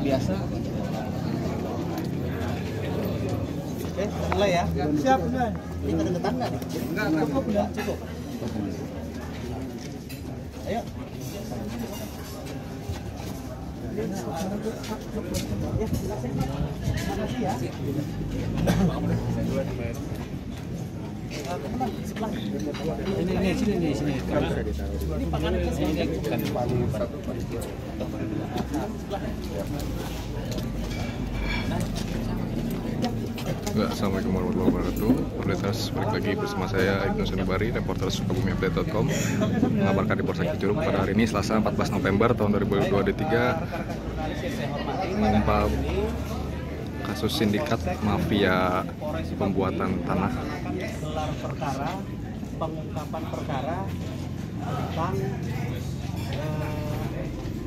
Biasa. Oke, mulai ya. Siap, benar. Ini kedeketan nggak? Enggak, cukup, udah Cukup. Ayo. Makasih ya. Sini. Ini panganan ke sini. Assalamualaikum warahmatullahi wabarakatuh. Pemirsa, balik lagi bersama saya Ibnu Sunibari, reporter SukabumiUpdate.com, mengabarkan di Polsek Cicurug pada hari ini Selasa 14 November tahun 2023 mengungkap kasus sindikat mafia pembuatan tanah. Gelar perkara, pengungkapan perkara tentang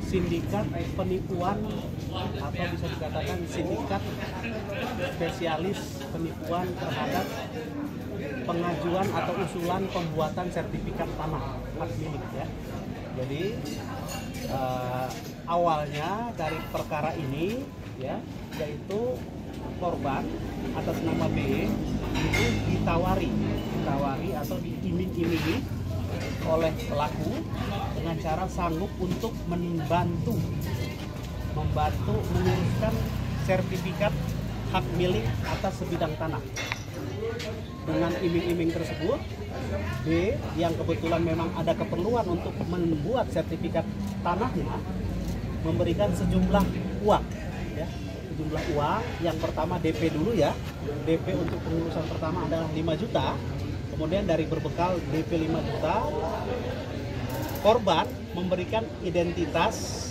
sindikat penipuan atau bisa dikatakan sindikat spesialis penipuan terhadap pengajuan atau usulan pembuatan sertifikat tanah hak milik ya. Jadi awalnya dari perkara ini ya, yaitu korban atas nama B itu ditawari atau diiming-imingi oleh pelaku dengan cara sanggup untuk membantu menguruskan sertifikat hak milik atas sebidang tanah. Dengan iming-iming tersebut, B yang kebetulan memang ada keperluan untuk membuat sertifikat tanahnya memberikan sejumlah uang ya. Sejumlah uang, yang pertama DP dulu ya. DP untuk pengurusan pertama adalah 5 juta. Kemudian dari berbekal DP 5 juta, korban memberikan identitas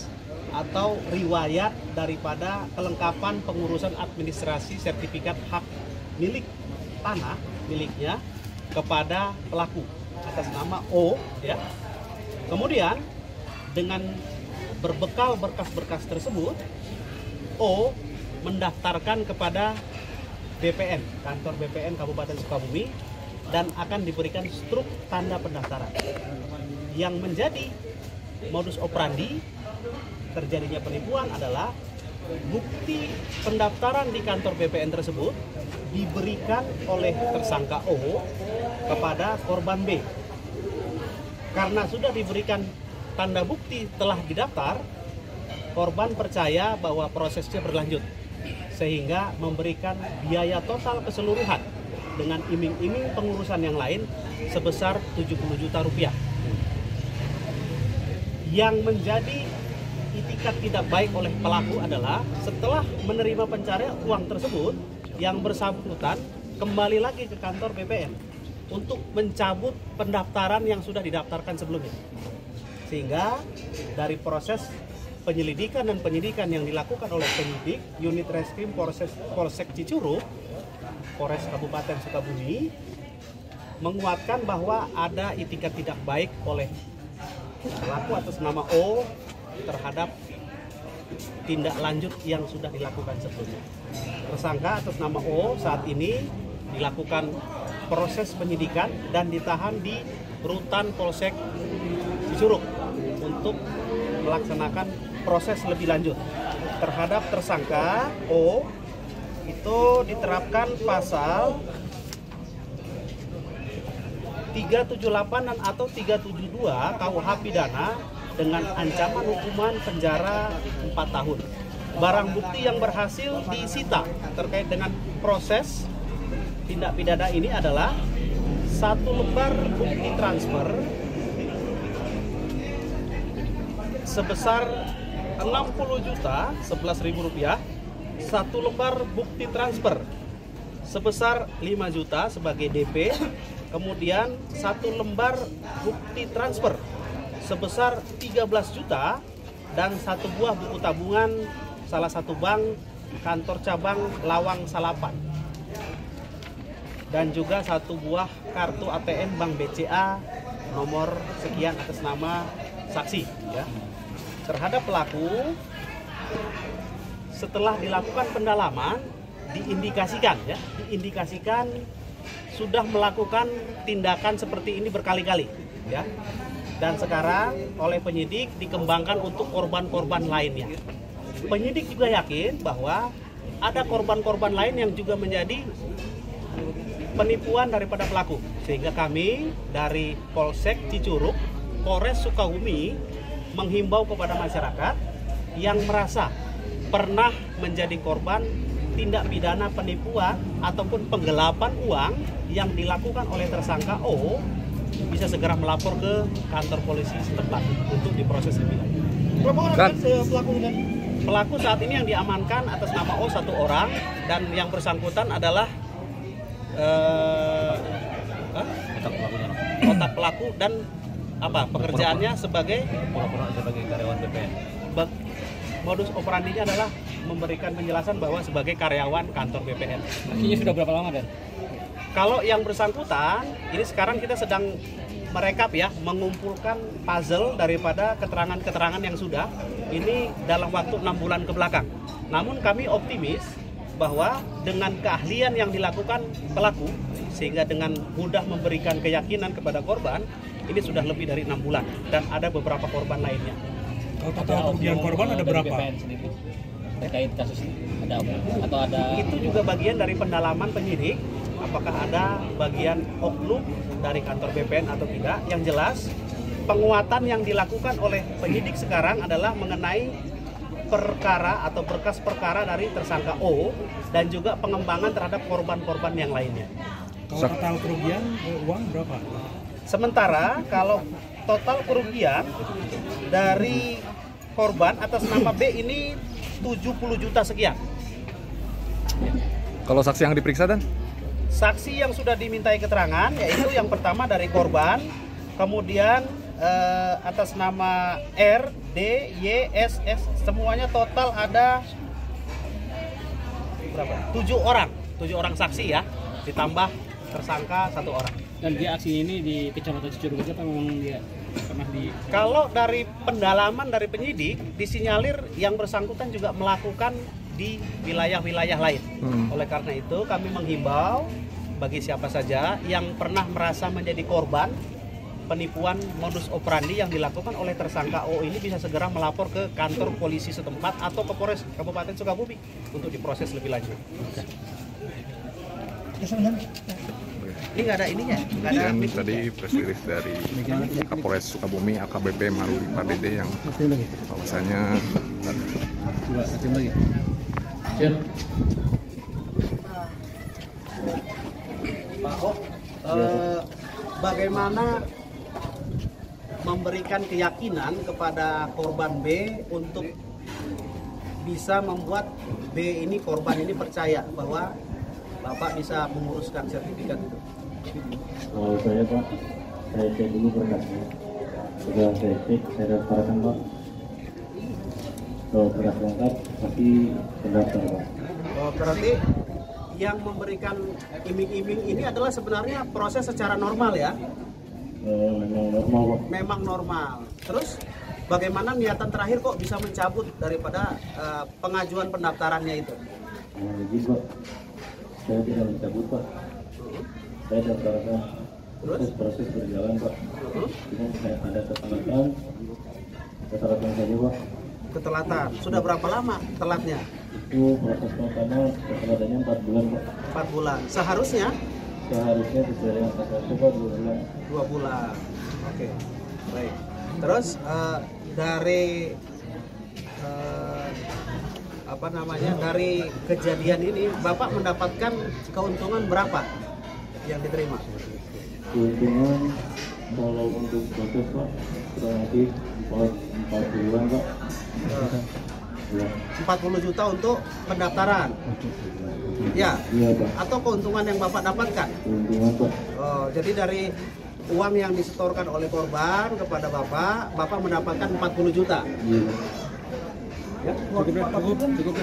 atau riwayat daripada kelengkapan pengurusan administrasi sertifikat hak milik tanah miliknya kepada pelaku atas nama O ya. Kemudian dengan berbekal berkas-berkas tersebut, O mendaftarkan kepada BPN, kantor BPN Kabupaten Sukabumi, dan akan diberikan struk tanda pendaftaran. Yang menjadi modus operandi terjadinya penipuan adalah bukti pendaftaran di kantor BPN tersebut diberikan oleh tersangka O kepada korban B. Karena sudah diberikan tanda bukti telah didaftar, korban percaya bahwa prosesnya berlanjut, sehingga memberikan biaya total keseluruhan dengan iming-iming pengurusan yang lain sebesar 70 juta rupiah. Yang menjadi itikat tidak baik oleh pelaku adalah setelah menerima pencarian uang tersebut, yang bersangkutan kembali lagi ke kantor BPN untuk mencabut pendaftaran yang sudah didaftarkan sebelumnya. Sehingga dari proses penyelidikan dan penyidikan yang dilakukan oleh penyidik unit reskrim Polsek Cicurug, Polres Kabupaten Sukabumi, menguatkan bahwa ada itikat tidak baik oleh pelaku atas nama O terhadap tindak lanjut yang sudah dilakukan sebelumnya. Tersangka atas nama O saat ini dilakukan proses penyidikan dan ditahan di Rutan Polsek Cicurug untuk melaksanakan proses lebih lanjut. Terhadap tersangka O itu diterapkan pasal 378 atau 372 KUH Pidana dengan ancaman hukuman penjara 4 tahun. Barang bukti yang berhasil disita terkait dengan proses tindak pidana ini adalah 1 lembar bukti transfer sebesar 60 juta 11.000 rupiah, 1 lembar bukti transfer sebesar 5 juta sebagai DP, kemudian 1 lembar bukti transfer sebesar 13 juta dan 1 buah buku tabungan salah satu bank kantor cabang Lawang Salapan, dan juga satu buah kartu ATM Bank BCA nomor sekian atas nama saksi ya. Terhadap pelaku, setelah dilakukan pendalaman diindikasikan sudah melakukan tindakan seperti ini berkali-kali ya. Dan sekarang oleh penyidik dikembangkan untuk korban-korban lainnya. Penyidik juga yakin bahwa ada korban-korban lain yang juga menjadi penipuan daripada pelaku. Sehingga kami dari Polsek Cicurug, Polres Sukabumi menghimbau kepada masyarakat yang merasa pernah menjadi korban tindak pidana penipuan ataupun penggelapan uang yang dilakukan oleh tersangka O bisa segera melapor ke kantor polisi setempat untuk diproses lebih lanjut. Berapa orang kan pelaku ini? Pelaku saat ini yang diamankan atas nama O 1 orang, dan yang bersangkutan adalah otak pelaku dan pekerjaannya sebagai karyawan BPN. Modus operandinya adalah memberikan penjelasan bahwa sebagai karyawan kantor BPN. Aksinya sudah berapa lama, Dan? Kalau yang bersangkutan, ini sekarang kita sedang merekap ya, mengumpulkan puzzle daripada keterangan-keterangan yang sudah ini dalam waktu 6 bulan ke belakang. Namun kami optimis bahwa dengan keahlian yang dilakukan pelaku, sehingga dengan mudah memberikan keyakinan kepada korban, ini sudah lebih dari 6 bulan dan ada beberapa korban lainnya. Kalau total kerugian korban ada berapa? BPN sendiri terkait kasus ini ada atau ada? Itu juga bagian dari pendalaman penyidik. Apakah ada bagian oknum dari kantor BPN atau tidak? Yang jelas penguatan yang dilakukan oleh penyidik sekarang adalah mengenai perkara atau berkas perkara dari tersangka O dan juga pengembangan terhadap korban-korban yang lainnya. Kalau total kerugian uang berapa? Sementara kalau total kerugian dari korban atas nama B ini 70 juta sekian. Kalau saksi yang diperiksa, Dan? Saksi yang sudah dimintai keterangan yaitu yang pertama dari korban, kemudian atas nama R, D, Y, S, semuanya total ada berapa? 7 orang saksi ya, ditambah tersangka 1 orang. Dan dia aksi ini di Kecamatan Cicurug aja apa memang dia pernah di? Kalau dari pendalaman dari penyidik disinyalir yang bersangkutan juga melakukan di wilayah-wilayah lain. Oleh karena itu kami menghimbau bagi siapa saja yang pernah merasa menjadi korban penipuan modus operandi yang dilakukan oleh tersangka O ini bisa segera melapor ke kantor polisi setempat atau ke Polres Kabupaten Sukabumi untuk diproses lebih lanjut. Ini nggak ada ininya, nggak ada. Dan tadi press release dari Kapolres Sukabumi AKBP Maruli Pardede yang bahwasanya Pak O, bagaimana memberikan keyakinan kepada korban B untuk bisa membuat B ini, korban ini percaya bahwa Bapak bisa menguruskan sertifikat itu? Kalau saya Pak, saya cek dulu berkasnya. Sudah saya cek, saya daftarkan Pak. Kalau berkas lengkap, pasti terdaftar Pak. Oh, berarti yang memberikan iming-iming ini adalah sebenarnya proses secara normal ya? Memang normal Pak. Memang normal. Terus bagaimana niatan terakhir kok bisa mencabut daripada pengajuan pendaftarannya itu? Nah, izin Pak. Saya tidak mencabut Pak. Saya daftarkan. Proses berjalan Pak. Cuma saya ada ketelatan saja Pak. Ketelatan. Sudah berapa lama telatnya? Itu proses pertama ketelatannya 4 bulan Pak. 4 bulan. Seharusnya Sesuai dengan KPP Pak 2 bulan. 2 bulan. Oke. Baik. Terus dari dari kejadian ini Bapak mendapatkan keuntungan berapa yang diterima? Keuntungan kalau untuk proses Pak kurang lebih 40-an Pak. 40 juta untuk pendaftaran. Ya. Iya Pak. Atau keuntungan yang Bapak dapatkan? Keuntungan Pak. Oh, jadi dari uang yang disetorkan oleh korban kepada Bapak mendapatkan 40 juta. Iya Pak. Ya. Cukup.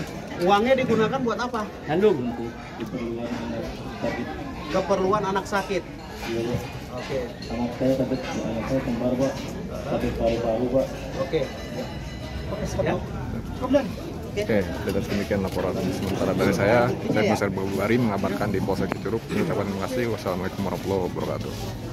Uangnya digunakan buat apa? Handuk. untuk keperluan anak sakit. Keperluan anak sakit. Iya, Pak. Oke. Anak saya kembar, Pak. Sakit paru-paru, Pak. Oke. Ya. Oke, dan demikian laporan sementara dari saya. Saya Ibnu Bari mengabarkan di Polsek Cicurug. Ucapan terima kasih. Wassalamualaikum warahmatullahi wabarakatuh.